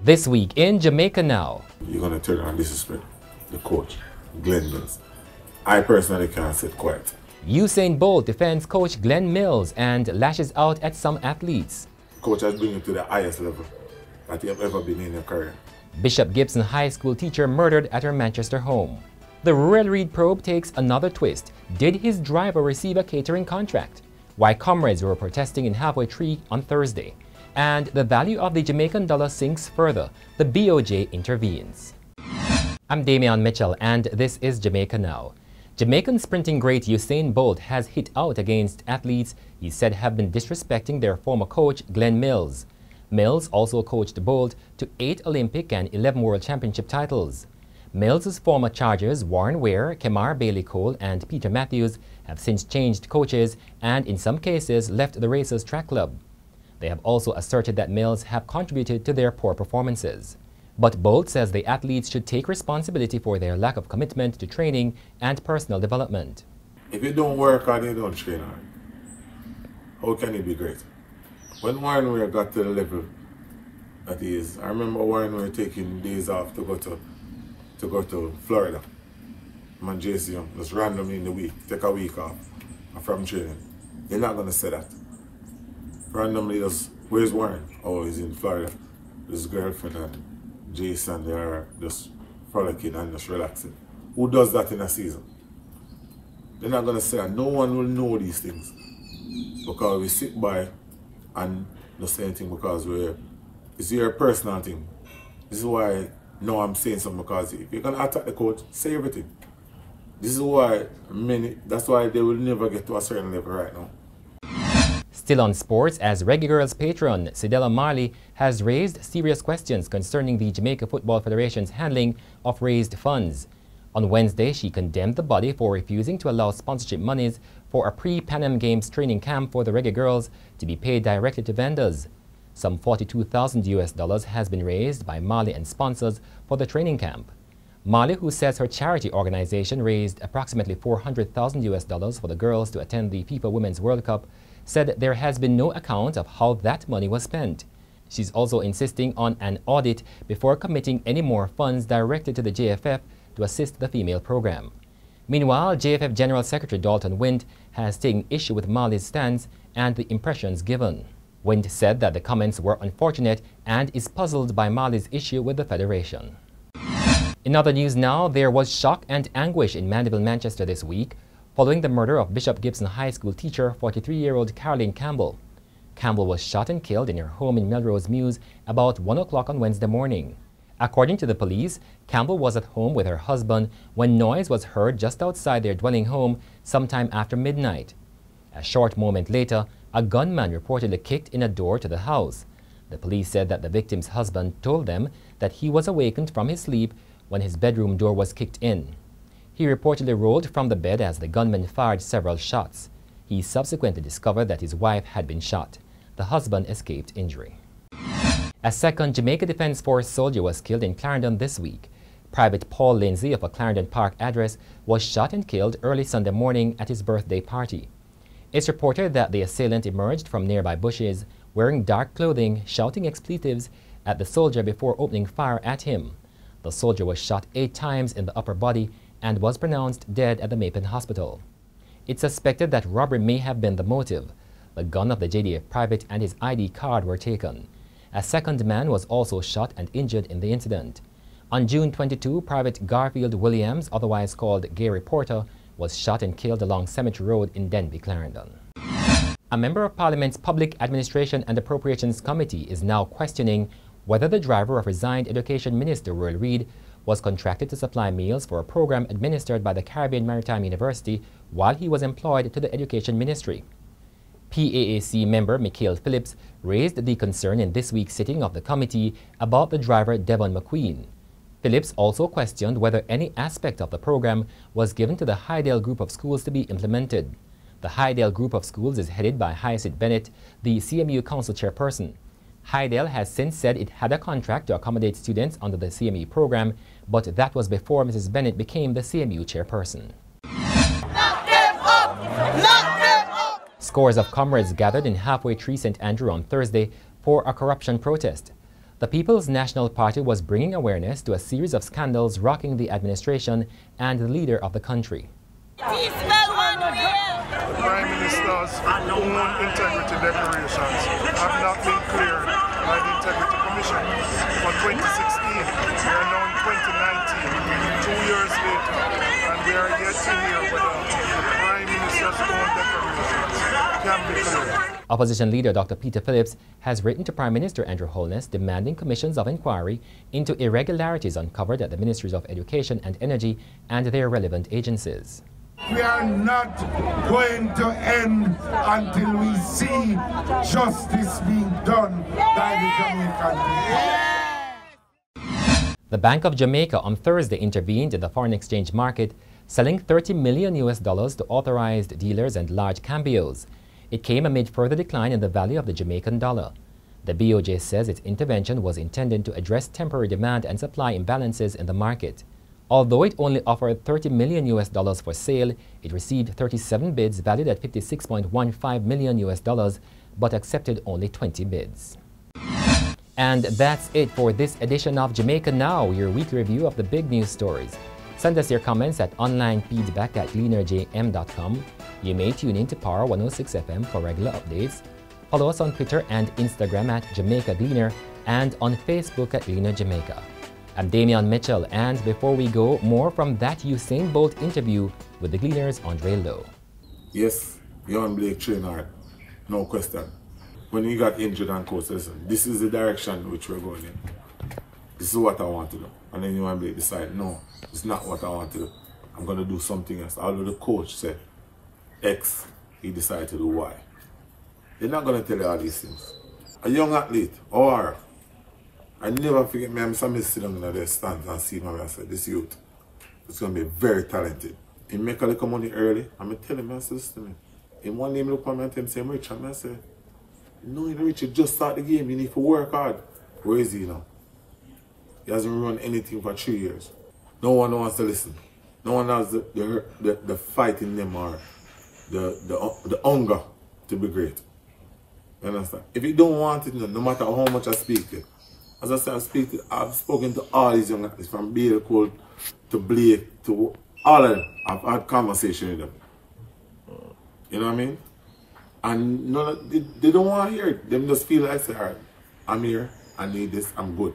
This week in Jamaica Now. You're going to turn around and disrespect the coach, Glenn Mills. I personally can't sit quiet. Usain Bolt defends coach Glenn Mills and lashes out at some athletes. Coach has bring you to the highest level that you have ever been in your career. Bishop Gibson High School teacher murdered at her Manchester home. The Ruel Reid probe takes another twist. Did his driver receive a catering contract? Why comrades were protesting in Halfway Tree on Thursday. And the value of the Jamaican dollar sinks further. The BOJ intervenes. I'm Damian Mitchell and this is Jamaica Now. Jamaican sprinting great Usain Bolt has hit out against athletes he said have been disrespecting their former coach Glenn Mills. Mills also coached Bolt to 8 Olympic and 11 World Championship titles. Mills's former charges Warren Ware, Kemar Bailey Cole and Peter Matthews have since changed coaches and in some cases left the Racers track club. They have also asserted that Mills have contributed to their poor performances. But Bolt says the athletes should take responsibility for their lack of commitment to training and personal development. If you don't work hard and you don't train hard, how can you be great? When Warren Ware got to the level that he is, I remember Warren Ware taking days off to go to Florida. Man, JC, just randomly in the week, take a week off from training. You're not going to say that. Randomly just, where's Warren? Oh, he's in Florida. His girlfriend and Jason, they are just frolicking and just relaxing. Who does that in a season? They're not going to say that. No one will know these things. Because we sit by and not say anything because it's your personal thing. This is why now I'm saying something, because if you're going to attack the coach, say everything. This is why that's why they will never get to a certain level right now. Still on sports, as Reggae Girls patron Sidella Marley has raised serious questions concerning the Jamaica Football Federation's handling of raised funds. On Wednesday, she condemned the body for refusing to allow sponsorship monies for a pre-Pan Am Games training camp for the Reggae Girls to be paid directly to vendors. Some $42,000 has been raised by Marley and sponsors for the training camp. Marley, who says her charity organization raised approximately $400,000 for the girls to attend the FIFA Women's World Cup, said there has been no account of how that money was spent. She's also insisting on an audit before committing any more funds directed to the JFF to assist the female program. Meanwhile, JFF General Secretary Dalton Wind has taken issue with Marley's stance and the impressions given. Wind said that the comments were unfortunate and is puzzled by Marley's issue with the Federation. In other news now, there was shock and anguish in Mandeville, Manchester this week following the murder of Bishop Gibson High School teacher 43-year-old Caroline Campbell. Campbell was shot and killed in her home in Melrose Mews about 1 o'clock on Wednesday morning. According to the police, Campbell was at home with her husband when noise was heard just outside their dwelling home sometime after midnight. A short moment later, a gunman reportedly kicked in a door to the house. The police said that the victim's husband told them that he was awakened from his sleep when his bedroom door was kicked in. He reportedly rolled from the bed as the gunman fired several shots. He subsequently discovered that his wife had been shot. The husband escaped injury. A second Jamaica Defence Force soldier was killed in Clarendon this week. Private Paul Lindsay of a Clarendon Park address was shot and killed early Sunday morning at his birthday party. It's reported that the assailant emerged from nearby bushes wearing dark clothing, shouting expletives at the soldier before opening fire at him. The soldier was shot 8 times in the upper body and was pronounced dead at the Mapen Hospital. It's suspected that robbery may have been the motive. The gun of the JDF private and his ID card were taken. A second man was also shot and injured in the incident. On June 22, Private Garfield Williams, otherwise called Gary Porter, was shot and killed along Cemetery Road in Denby, Clarendon. A member of Parliament's Public Administration and Appropriations Committee is now questioning whether the driver of resigned Education Minister Ruel Reid was contracted to supply meals for a program administered by the Caribbean Maritime University while he was employed to the Education Ministry. PAAC member Michael Phillips raised the concern in this week's sitting of the committee about the driver Devon McQueen. Phillips also questioned whether any aspect of the program was given to the Highdale Group of Schools to be implemented. The Highdale Group of Schools is headed by Hyacinth Bennett, the CMU Council chairperson. Highdale has since said it had a contract to accommodate students under the CMU program, but that was before Mrs. Bennett became the CMU chairperson. Lock them up! Lock them up! Scores of comrades gathered in Halfway Tree St. Andrew on Thursday for a corruption protest. The People's National Party was bringing awareness to a series of scandals rocking the administration and the leader of the country. The Prime Minister's own integrity declarations have not been cleared by the Integrity Commission for 2016. We are now in 2019, 2 years later, and we are yet to hear whether the Prime Minister's own declarations can be cleared. Opposition leader Dr. Peter Phillips has written to Prime Minister Andrew Holness demanding commissions of inquiry into irregularities uncovered at the Ministries of Education and Energy and their relevant agencies. We are not going to end until we see justice being done by the Jamaican people. The Bank of Jamaica on Thursday intervened in the foreign exchange market, selling $30 million to authorized dealers and large cambios. It came amid further decline in the value of the Jamaican dollar. The BOJ says its intervention was intended to address temporary demand and supply imbalances in the market. Although it only offered $30 million for sale, it received 37 bids valued at $56.15 million, but accepted only 20 bids. And that's it for this edition of Jamaica Now, your weekly review of the big news stories. Send us your comments at onlinefeedback@gleanerjm.com. You may tune in to Power 106 FM for regular updates. Follow us on Twitter and Instagram at Jamaica Gleaner and on Facebook at Gleaner Jamaica. I'm Damian Mitchell, and before we go, more from that Usain Bolt interview with the Gleaner's Andre Lowe. Yes, young Blake train hard, no question. When he got injured and coach, listen, this is the direction which we're going in. This is what I want to do. And then young Blake decided, no, it's not what I want to do. I'm going to do something else. Although the coach said X, he decided to do Y. They're not going to tell you all these things. A young athlete, or I never forget me, I'm sitting down in the stands and see my man say, this youth is going to be very talented. He make a little money early, and I tell him, I say, listen to me. In one name, look at me and tell him, say, I'm rich. And I say, no, you're rich, you just start the game, you need to work hard. Where is he now? He hasn't run anything for 3 years. No one wants to listen. No one has the fight in them or the hunger to be great. You understand? If you don't want it, no matter how much I speak to you. As I said, I've spoken to all these young athletes, from Bale Cole to Blake to all of them. I've had conversation with them. You know what I mean? And they don't want to hear it. They just feel like, say, all right, I'm here, I need this, I'm good.